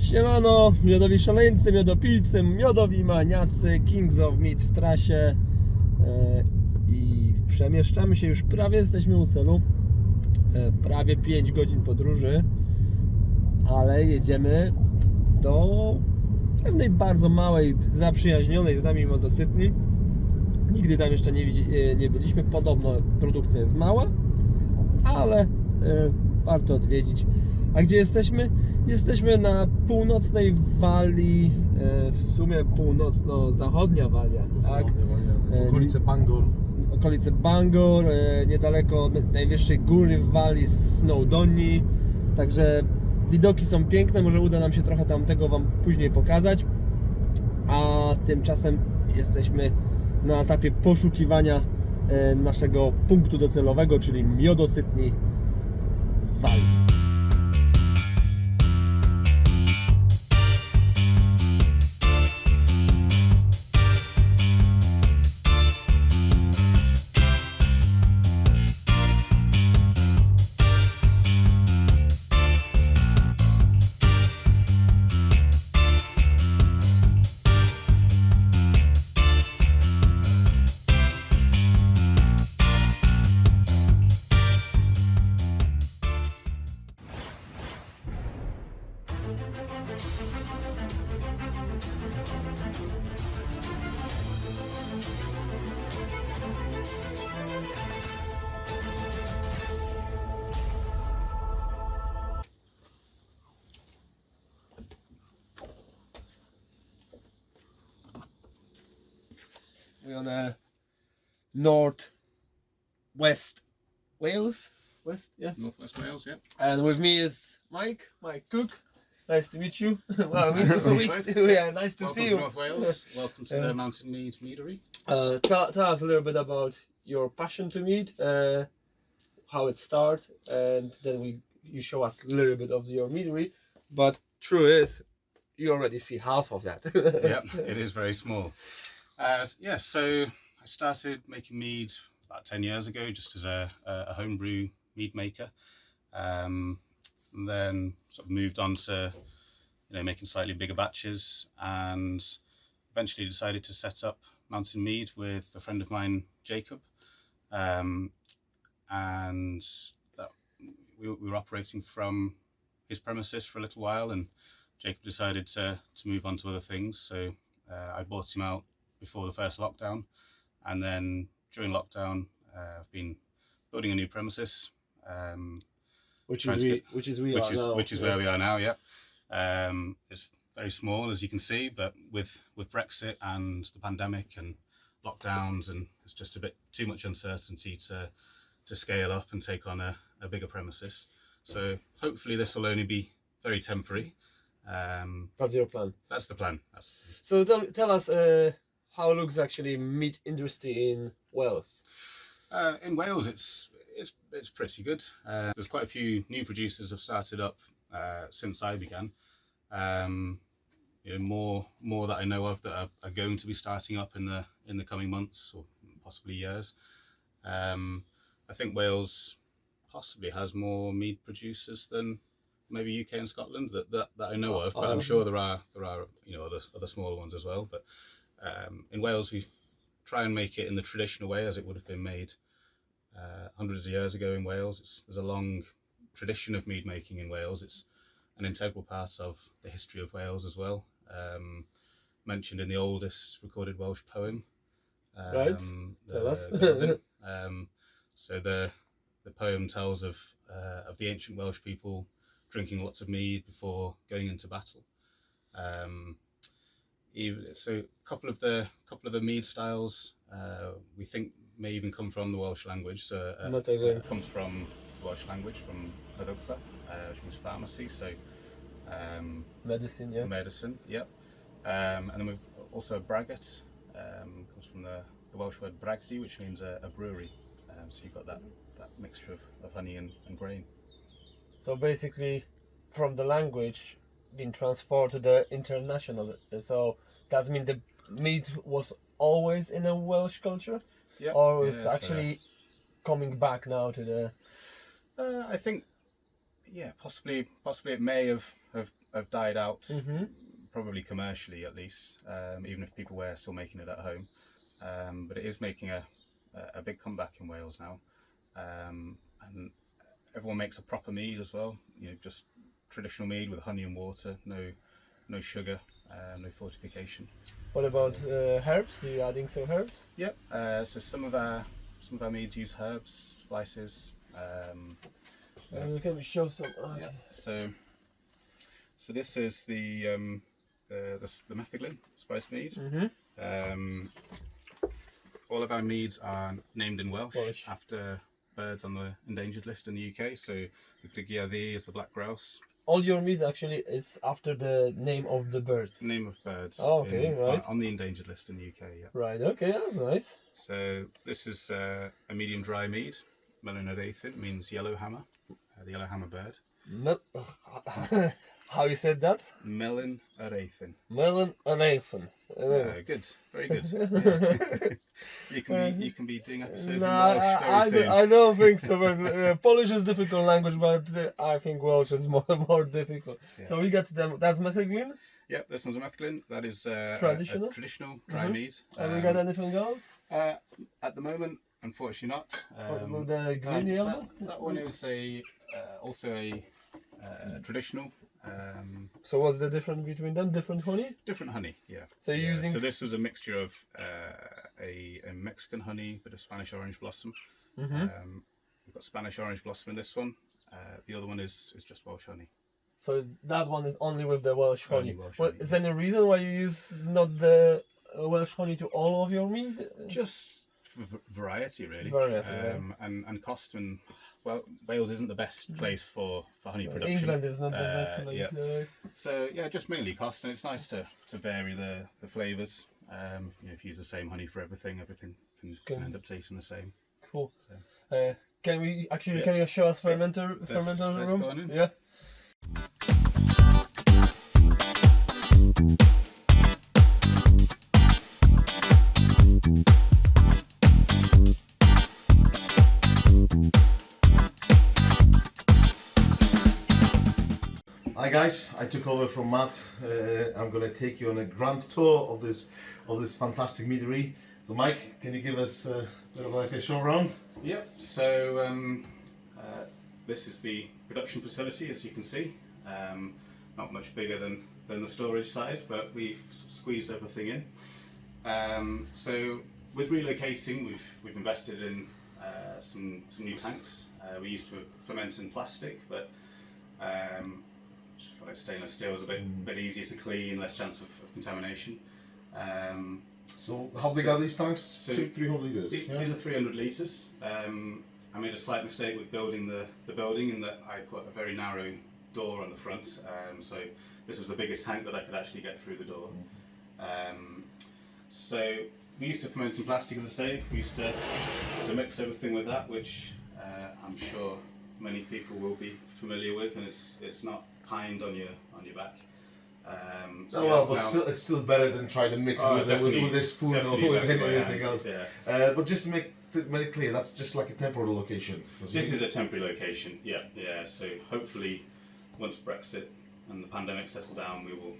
Siemano, miodowi szaleńcy, miodopijcy, miodowi maniacy, Kings of Mead w trasie i przemieszczamy się, już prawie jesteśmy u celu, prawie 5 godzin podróży, ale jedziemy do pewnej bardzo małej, zaprzyjaźnionej z nami miodosytni. Nigdy tam jeszcze nie byliśmy, podobno produkcja jest mała, ale warto odwiedzić. A gdzie jesteśmy? Jesteśmy na północnej Walii, w sumie północno-zachodnia Walia, tak? Okolice Bangor. Okolice Bangor, niedaleko najwyższej góry w Walii, Snowdonii. Także widoki są piękne, może uda nam się trochę tamtego Wam później pokazać. A tymczasem jesteśmy na etapie poszukiwania naszego punktu docelowego, czyli miodosytni w Walii. We're on northwest Wales, Northwest Wales, yeah. and with me is Mike Cook. Nice to meet you. Well, yeah, nice to Welcome see to you. North Wales. Welcome to the Mountain Mead Meadery. Tell us a little bit about your passion to mead, how it started, and then you show us a little bit of your meadery. But true is, you already see half of that. Yeah, it is very small. So I started making mead about 10 years ago, just as a homebrew mead maker. And then sort of moved on to making slightly bigger batches, and eventually decided to set up Mountain Mead with a friend of mine, Jacob. And we were operating from his premises for a little while, and Jacob decided to move on to other things. So I bought him out before the first lockdown, and then during lockdown I've been building a new premises, which is where we are now. Yeah, it's very small, as you can see, but with Brexit and the pandemic and lockdowns, and it's just a bit too much uncertainty to scale up and take on a bigger premises. So hopefully this will only be very temporary. That's your plan. That's the plan. So tell us how looks actually meat industry in Wales. In Wales, it's pretty good. There's quite a few new producers have started up since I began. More that I know of that are going to be starting up in the coming months or possibly years. I think Wales possibly has more mead producers than maybe UK and Scotland that I know of, but I'm sure there are other smaller ones as well. But in Wales, we try and make it in the traditional way as it would have been made hundreds of years ago in Wales. There's a long tradition of mead making in Wales. It's an integral part of the history of Wales as well. Mentioned in the oldest recorded Welsh poem. Right. Tell us. So the poem tells of the ancient Welsh people drinking lots of mead before going into battle. So a couple of the mead styles we think may even come from the Welsh language. So it comes from the Welsh language, from Hedogfa, which means pharmacy. So medicine, yeah. Medicine, yep. And then we've also a braggot. Comes from the Welsh word bragdy, which means a brewery. So you've got that mixture of honey and grain. So basically, from the language being transferred to the international. So that means the mead was always in a Welsh culture, or is actually coming back now to the. I think, possibly it may have have died out, Mhm. probably commercially at least, even if people were still making it at home. But it is making a big comeback in Wales now, and everyone makes a proper mead as well. Just traditional mead with honey and water, no sugar, no fortification. What about herbs? Are you adding some herbs? Yep. So some of our meads use herbs, spices. Can we show some? Okay. Yeah. So this is the metheglin spice mead. Mhm. All of our meads are named in Welsh, Welsh. after birds on the endangered list in the UK. So the Grygiaddi is the black grouse. All your meats actually is after the name of the bird. Name of birds. Oh, okay, right. On the endangered list in the UK. Yeah. Right. Okay, that's nice. So this is a medium dry mead. Melyn yr Eithyn means yellow hammer, the yellow hammer bird. How you said that? Melyn yr Eithyn. Melon and Nathan. Good, very good. Yeah. You can be doing episodes in Welsh very I soon. I don't think so. But, Polish is difficult language, but I think Welsh is more difficult. Yeah. So we got them. That's metheglin. Yep, this one's a metheglin. That is a traditional dry Mhm. mead. And we got anything else? At the moment, unfortunately not. With the green yellow. That one is also a traditional. So what's the difference between them? Different honey? Different honey, yeah. So you're using. So this was a mixture of a Mexican honey, bit of Spanish orange blossom. Mhm. We've got Spanish orange blossom in this one. The other one is just Welsh honey. So that one is only with the Welsh Only honey. Welsh Well, honey, is there any reason why you use not the Welsh honey to all of your meat? Just variety, really. Variety, right. And cost. And well, Wales isn't the best place for honey production. England is not the best place. Yeah. So yeah, just mainly cost, and it's nice to vary the flavours. If you use the same honey for everything can end up tasting the same. Cool. So. Can we actually? Yeah. Can you show us fermenter Let's room? go on in. Yeah. Hi guys, I took over from Matt. I'm going to take you on a grand tour of this fantastic meadery. So Mike, can you give us a bit of like a show around? Yep. So this is the production facility, as you can see. Not much bigger than the storage side, but we've squeezed everything in. So with relocating, we've invested in some new tanks. We used to ferment in plastic, but like stainless steel is a bit easier to clean, less chance of contamination. So how big are these tanks? So 300 litres. These are 300 litres. I made a slight mistake with building the building in that I put a very narrow door on the front. So this was the biggest tank that I could actually get through the door. So we used to ferment in plastic, as I say. We used to mix everything with that, which I'm sure many people will be familiar with, and it's not kind on your back. It's still better than trying to mix it with a spoon or with anything else. Yeah. But just to make it clear, that's just like a temporary location. This is a temporary location. Yeah. So hopefully, once Brexit and the pandemic settle down, we will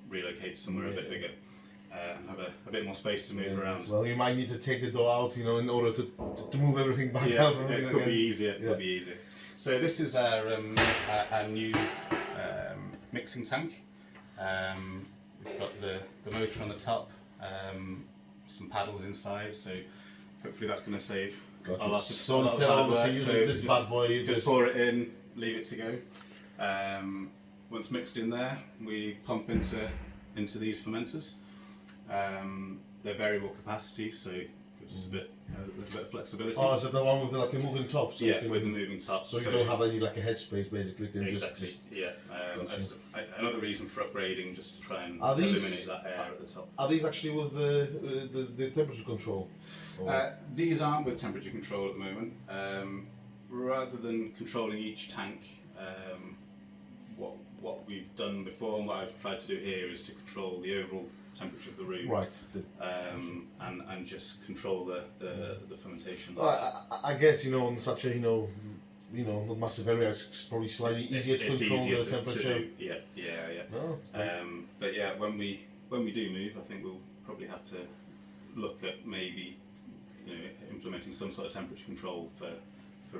relocate somewhere a bit bigger and have a bit more space to move around. Well, you might need to take the door out, in order to move everything back out. It could be easier. Could be easier. So this is our new mixing tank. We've got the motor on the top, some paddles inside, so hopefully that's going to save a lot of So instead of using this bad boy, you just pour it in, leave it to go. Once mixed in there, we pump into these fermenters. They're variable capacity, so gives us a little bit of flexibility. Oh, is it the one with like a moving top? So with the moving top. So you don't have any like a headspace basically. Exactly. That's another reason for upgrading, just to try and eliminate that air at the top. Are these actually with the temperature control? These aren't with temperature control at the moment. Rather than controlling each tank, what we've done before and what I've tried to do here is to control the overall temperature of the room, right? And just control the fermentation. I guess on such a you know, not massive area. It's probably slightly easier to It's control easier the to temperature. do. Yeah. No, it's great. But yeah, when we do move, I think we'll probably have to look at maybe, you know, implementing some sort of temperature control for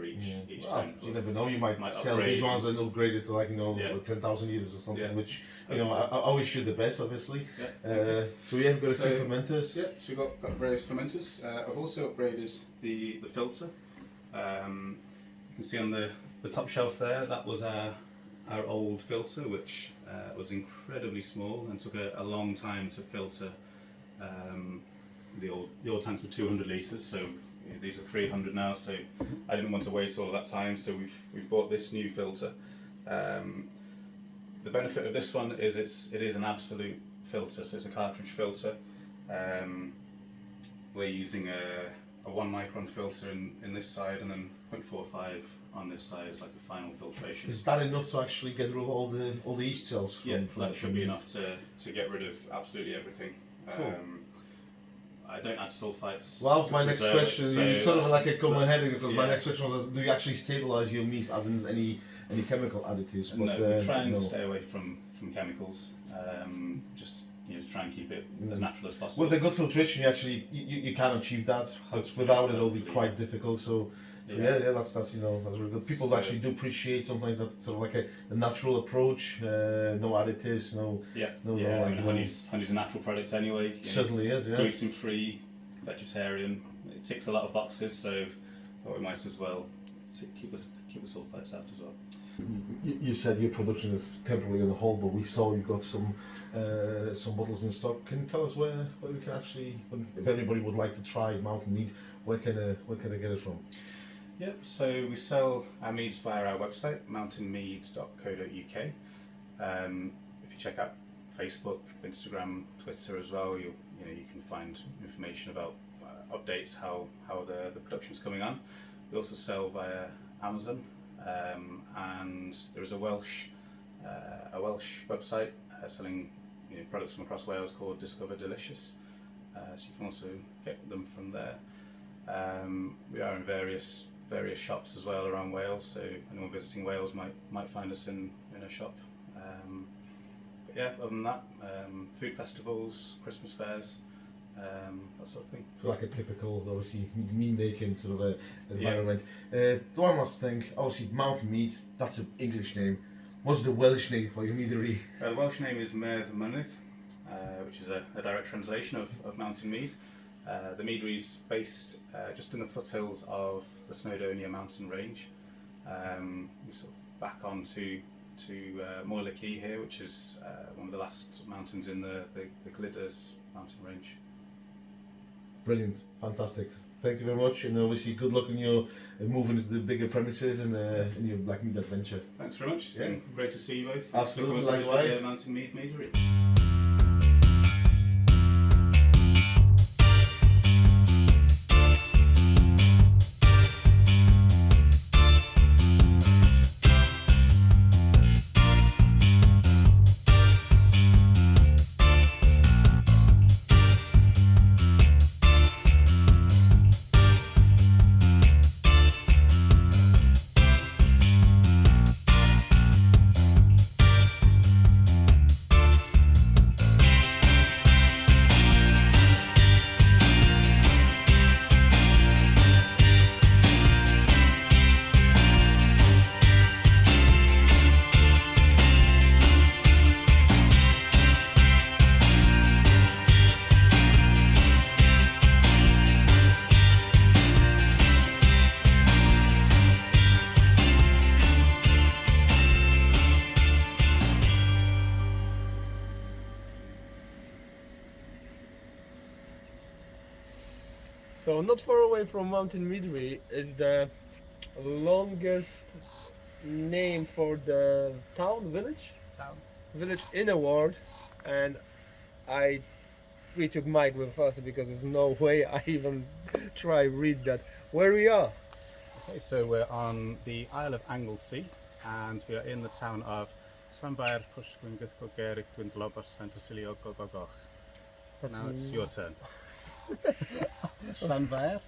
each Well, tent. you never know. You might sell upgrade. these ones and upgrade it to, like, you know, Yeah. 10,000 liters or something. Yeah. Which, you know, I wish you the best, obviously. Yeah. So we have got a So- few fermenters. Yeah, so we've got various fermenters. I've also upgraded the filter. You can see on the top shelf there, that was our old filter, which was incredibly small and took a long time to filter. The old tanks were 200 litres, so these are 300 now, so I didn't want to wait all of that time, so we've bought this new filter. The benefit of this one is it is an absolute filter, so it's a cartridge filter. We're using a 1 micron filter in this side, and then 0.45 on this side is like a final filtration. Is that enough to actually get rid of all the yeast cells? From That the should be mead? enough to get rid of absolutely everything. Cool. I don't add sulfites. Well, to my next preserve it, question, so you sort of that's- like a come ahead because my yeah. next question was, do you actually stabilize your meat, adding any chemical additives? But, No, we try and no. stay away from chemicals. Just, you know, to try and keep it as natural as possible. With a good filtration, you can achieve that. But without it, it'll be quite difficult. So yeah, that's you know, that's really good. People So- actually do appreciate sometimes that sort of like a natural approach, no additives, no. Yeah, No, yeah. no, I mean, like, honey's a natural product anyway. You know, Certainly is, yeah. gluten free, vegetarian. It ticks a lot of boxes, so thought we might as well keep the sulfites out as well. You said your production is temporarily on hold, but we saw you've got some bottles in stock. Can you tell us where we can actually, if anybody would like to try mountain mead, where can they get it from? Yep, so we sell our meads via our website, mountainmead.co.uk. If you check out Facebook, Instagram, Twitter as well, you can find information about updates, how the production's coming on. We also sell via Amazon, and there is a Welsh website selling products from across Wales called Discover Delicious. So you can also get them from there. We are in various shops as well around Wales, so anyone visiting Wales might find us in a shop. But yeah, other than that, food festivals, Christmas fairs, that sort of thing. So like a typical, obviously, mead making sort of environment. The one last thing, obviously mountain mead, that's an English name. What's the Welsh name for your meadery? The Welsh name is Merdd Mynydd, which is a direct translation of mountain mead. The meadery is based just in the foothills of the Snowdonia mountain range. We sort of back onto Moyle Key here, which is one of the last mountains in the Gliders mountain range. Brilliant, fantastic. Thank you very much, and obviously good luck in your moving into the bigger premises and in your black mead adventure. Thanks very much. Yeah. Great to see you both. Absolutely, Look forward to likewise. the Mountain Mead Meadery. So not far away from Mountain Meadery is the longest name for the village in the world, and we took Mike with us because there's no way I even try read that. Where we are? Okay, so we're on the Isle of Anglesey, and we are in the town of Llanfair, Pwllgwyn, Gwyddcogerig, Gwynglobor, Santasilio, Gogogoch. That's Now it's your turn. Llanfair.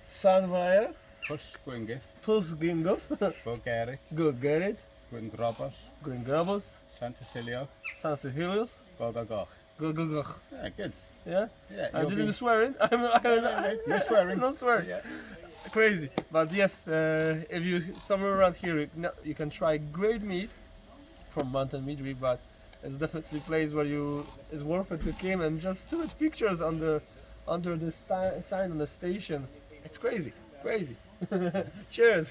Pus, gwingif, Pusgingov, go gerig, Go Gerrit, gwingrobos, Gringabos, Santicilio, San Cecilius, go go goch. Go Go Go. Yeah, good. Yeah? Yeah, I you'll didn't be- swear it. You're swearing. I'm not swearing. Yeah. Crazy. But yes, if you somewhere around here, you can try great meat from Mountain Meadery, but it's definitely a place where it's worth it to come and just do it pictures under the sign on the station. It's crazy, crazy. Cheers.